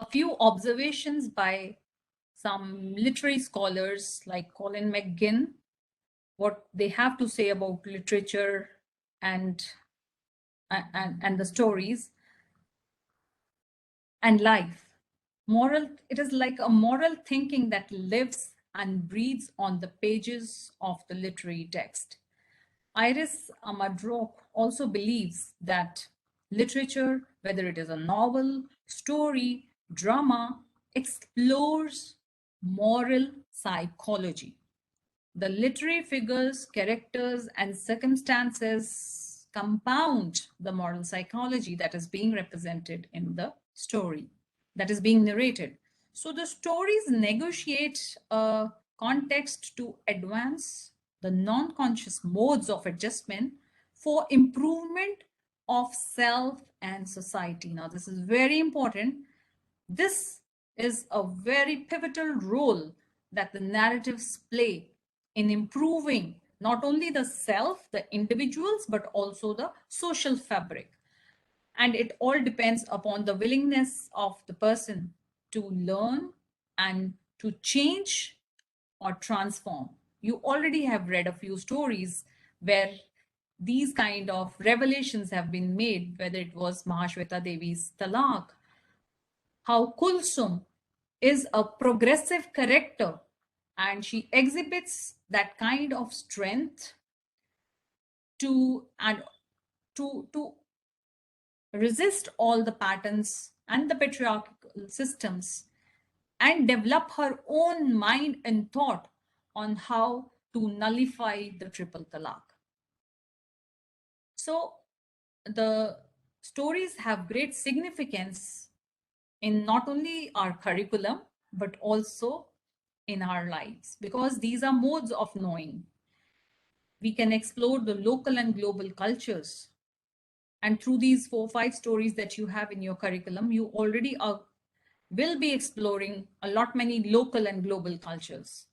a few observations by some literary scholars like Colin McGinn, what they have to say about literature and and the stories and life. Moral, it is like a moral thinking that lives and breathes on the pages of the literary text. Iris Amadrock also believes that literature, whether it is a novel, story, drama, explores moral psychology. The literary figures, characters, and circumstances compound the moral psychology that is being represented in the story, that is being narrated. So the stories negotiate a context to advance the non-conscious modes of adjustment for improvement of self and society. Now, this is very important. This is a very pivotal role that the narratives play in improving not only the self, the individuals, but also the social fabric. And it all depends upon the willingness of the person to learn and to change or transform. You already have read a few stories where these kind of revelations have been made, whether it was Mahashweta Devi's Talaq, how Kulsum is a progressive character and she exhibits that kind of strength to and to resist all the patterns and the patriarchal systems and develop her own mind and thought on how to nullify the triple talaq. So the stories have great significance in not only our curriculum, but also in our lives, because these are modes of knowing. We can explore the local and global cultures. And through these 4 or 5 stories that you have in your curriculum, you already will be exploring a lot many local and global cultures.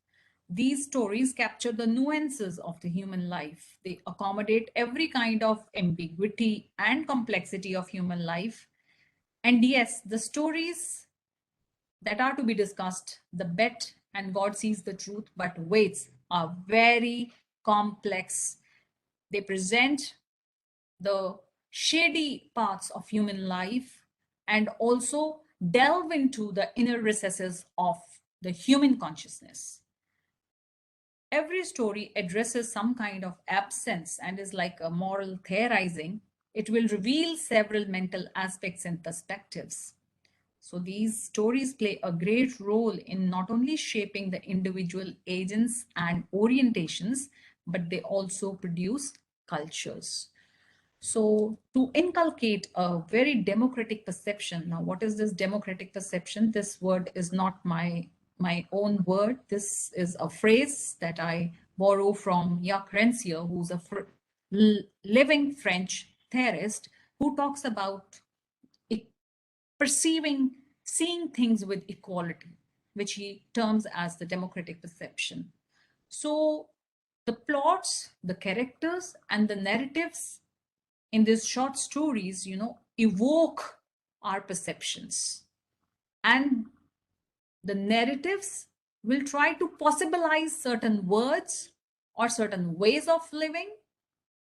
These stories capture the nuances of the human life. They accommodate every kind of ambiguity and complexity of human life. And yes, the stories that are to be discussed, the bet and God sees the truth, but waits, are very complex. They present the shady parts of human life and also delve into the inner recesses of the human consciousness. Every story addresses some kind of absence and is like a moral theorizing. It will reveal several mental aspects and perspectives. So these stories play a great role in not only shaping the individual agents and orientations, but they also produce cultures. So to inculcate a very democratic perception, now what is this democratic perception? This word is not my own word. This is a phrase that I borrow from Jacques Rancière, who's a living French theorist who talks about seeing things with equality, which he terms as the democratic perception. So the plots, the characters, and the narratives in these short stories, evoke our perceptions. And the narratives will try to possibilize certain words or certain ways of living,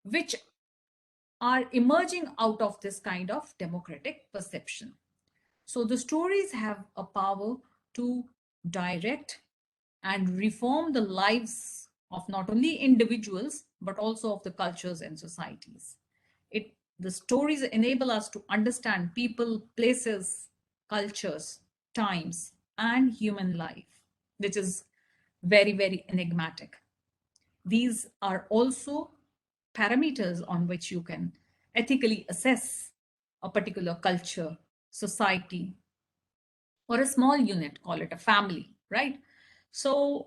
which are emerging out of this kind of democratic perception. So the stories have a power to direct and reform the lives of not only individuals, but also of the cultures and societies. The stories enable us to understand people, places, cultures, times, and human life, which is very, very enigmatic. These are also parameters on which you can ethically assess a particular culture, society, or a small unit, call it a family, right? So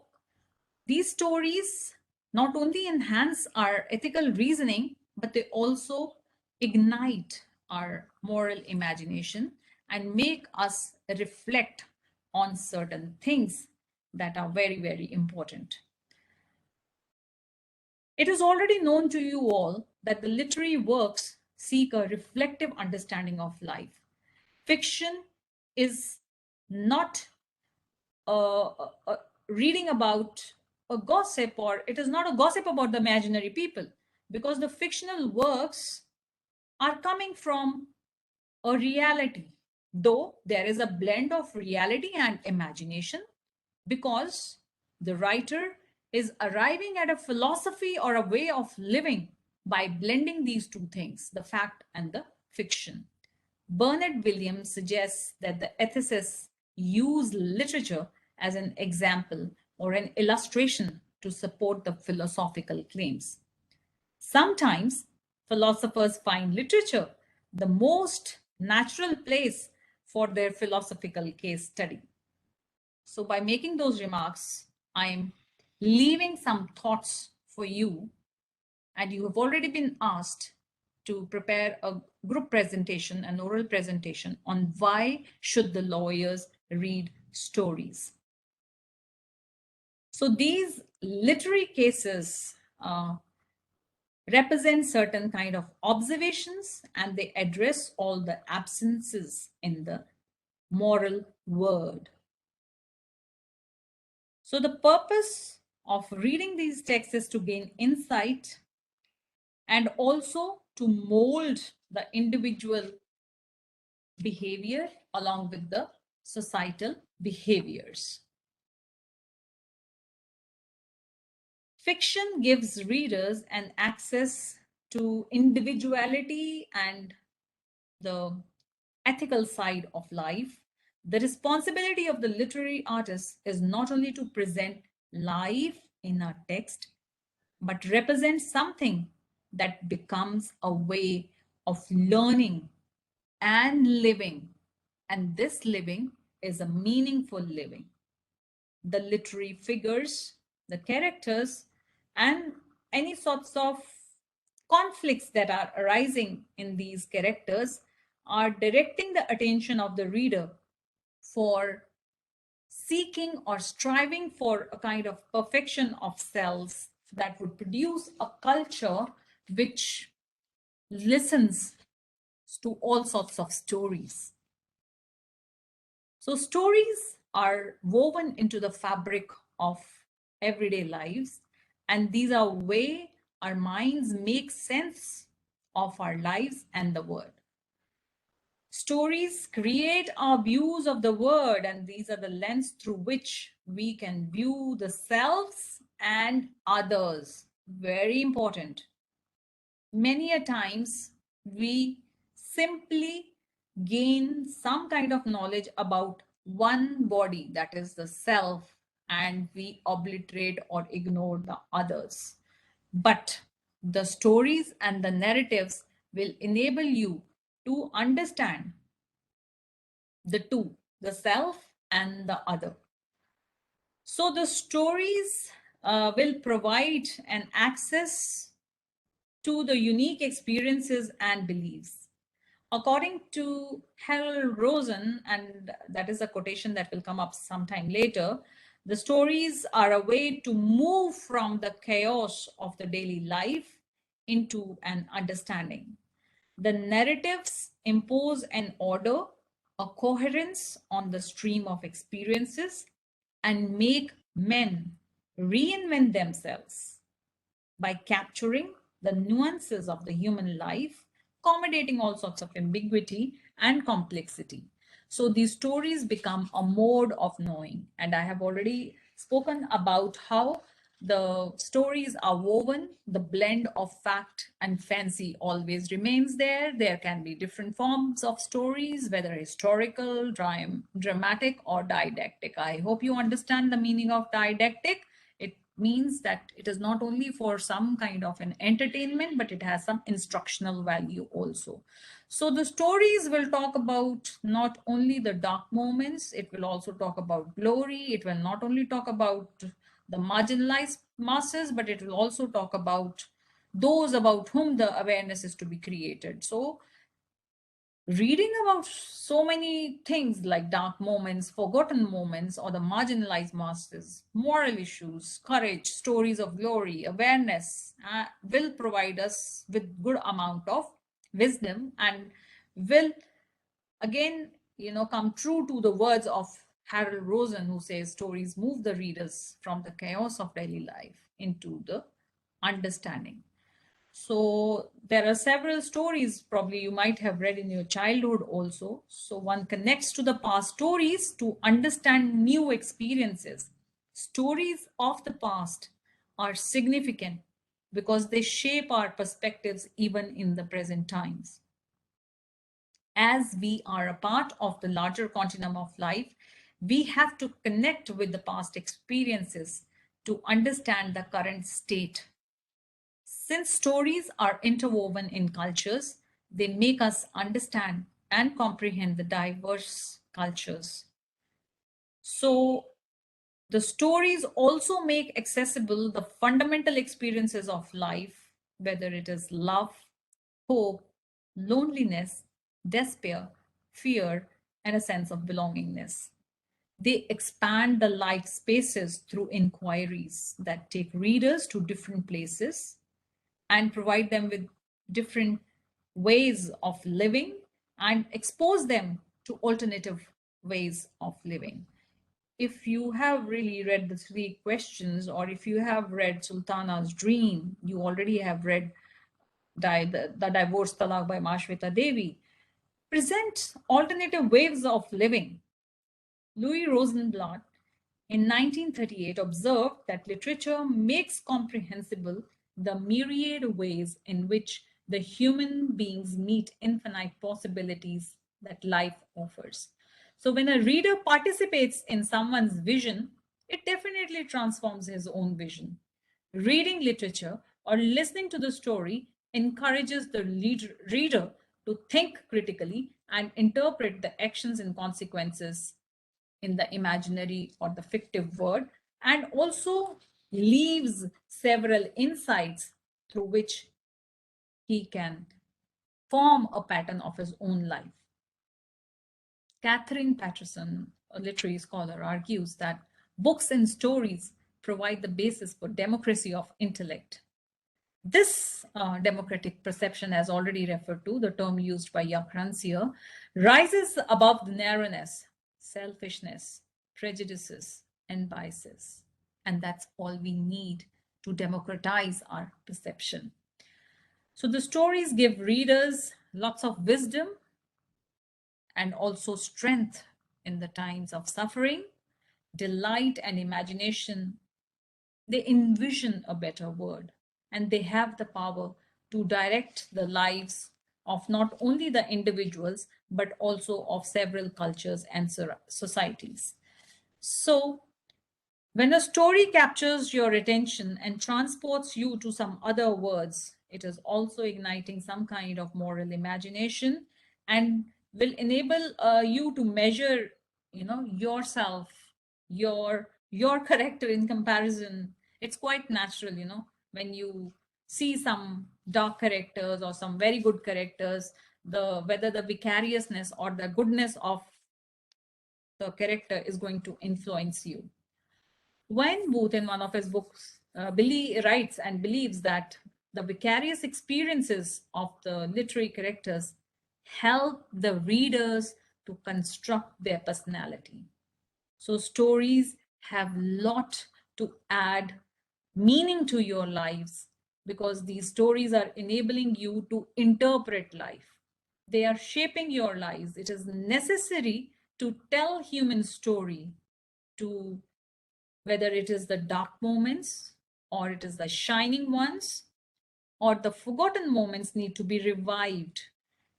these stories not only enhance our ethical reasoning, but they also ignite our moral imagination and make us reflect on certain things that are very, very important. It is already known to you all that the literary works seek a reflective understanding of life. Fiction is not reading about a gossip, or it is not a gossip about the imaginary people, because the fictional works are coming from a reality, though there is a blend of reality and imagination, because the writer is arriving at a philosophy or a way of living by blending these two things, the fact and the fiction. Bernard Williams suggests that the ethicists use literature as an example or an illustration to support the philosophical claims. Sometimes philosophers find literature the most natural place for their philosophical case study. So by making those remarks, I'm leaving some thoughts for you, and you have already been asked to prepare a group presentation, an oral presentation on why should the lawyers read stories. So these literary cases represent certain kind of observations, and they address all the absences in the moral world. So the purpose of reading these texts is to gain insight and also to mold the individual behavior along with the societal behaviors. Fiction gives readers an access to individuality and the ethical side of life. The responsibility of the literary artist is not only to present life in a text, but represent something that becomes a way of learning and living. And this living is a meaningful living. The literary figures, the characters, and any sorts of conflicts that are arising in these characters are directing the attention of the reader for seeking or striving for a kind of perfection of selves that would produce a culture which listens to all sorts of stories. So stories are woven into the fabric of everyday lives, and these are way our minds make sense of our lives and the world. Stories create our views of the world, and these are the lens through which we can view the selves and others. Very important. Many a times we simply gain some kind of knowledge about one body, that is the self, and we obliterate or ignore the others. But the stories and the narratives will enable you to understand the two, the self and the other. So the stories will provide an access to the unique experiences and beliefs. According to Harold Rosen, and that is a quotation that will come up sometime later, the stories are a way to move from the chaos of the daily life into an understanding. The narratives impose an order, a coherence on the stream of experiences, and make men reinvent themselves by capturing the nuances of the human life, accommodating all sorts of ambiguity and complexity. So these stories become a mode of knowing. And I have already spoken about how the stories are woven, the blend of fact and fancy always remains there. There can be different forms of stories, whether historical, dramatic, or didactic. I hope you understand the meaning of didactic. It means that it is not only for some kind of an entertainment, but it has some instructional value also. So the stories will talk about not only the dark moments, it will also talk about glory. It will not only talk about the marginalized masses, but it will also talk about those about whom the awareness is to be created. So reading about so many things like dark moments, forgotten moments, or the marginalized masses, moral issues, courage, stories of glory, awareness will provide us with good amount of wisdom, and will again, come true to the words of Harold Rosen, who says stories move the readers from the chaos of daily life into the understanding. So there are several stories probably you might have read in your childhood also. So one connects to the past stories to understand new experiences. Stories of the past are significant because they shape our perspectives even in the present times. As we are a part of the larger continuum of life, we have to connect with the past experiences to understand the current state. Since stories are interwoven in cultures, they make us understand and comprehend the diverse cultures. So the stories also make accessible the fundamental experiences of life, whether it is love, hope, loneliness, despair, fear, and a sense of belongingness. They expand the life spaces through inquiries that take readers to different places and provide them with different ways of living and expose them to alternative ways of living. If you have really read the three questions, or if you have read Sultana's Dream, you already have read the Divorce Talaq by Mashweta Devi, present alternative ways of living. Louis Rosenblatt in 1938 observed that literature makes comprehensible the myriad ways in which the human beings meet infinite possibilities that life offers. So when a reader participates in someone's vision, it definitely transforms his own vision. Reading literature or listening to the story encourages the reader to think critically and interpret the actions and consequences in the imaginary or the fictive world, and also leaves several insights through which he can form a pattern of his own life. Catherine Patterson, a literary scholar, argues that books and stories provide the basis for democracy of intellect. This democratic perception, as already referred to, the term used by Jaak Rancière, rises above the narrowness, selfishness, prejudices, and biases. And that's all we need to democratize our perception. So the stories give readers lots of wisdom and also strength in the times of suffering, delight, and imagination. They envision a better world, and they have the power to direct the lives of not only the individuals, but also of several cultures and societies. So when a story captures your attention and transports you to some other words, it is also igniting some kind of moral imagination and will enable you to measure, yourself, your character in comparison. It's quite natural, when you see some dark characters or some very good characters, the whether the vicariousness or the goodness of the character is going to influence you. Wayne Booth, in one of his books, writes and believes that the vicarious experiences of the literary characters help the readers to construct their personality. So stories have a lot to add meaning to your lives because these stories are enabling you to interpret life. They are shaping your lives. It is necessary to tell human story, to whether it is the dark moments or it is the shining ones or the forgotten moments need to be revived.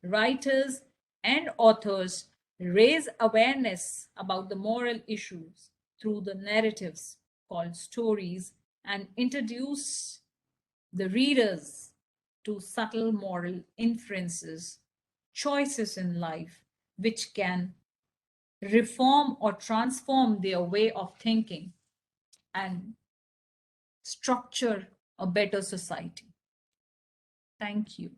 Writers and authors raise awareness about the moral issues through the narratives called stories and introduce the readers to subtle moral inferences, choices in life, which can reform or transform their way of thinking and structure a better society. Thank you.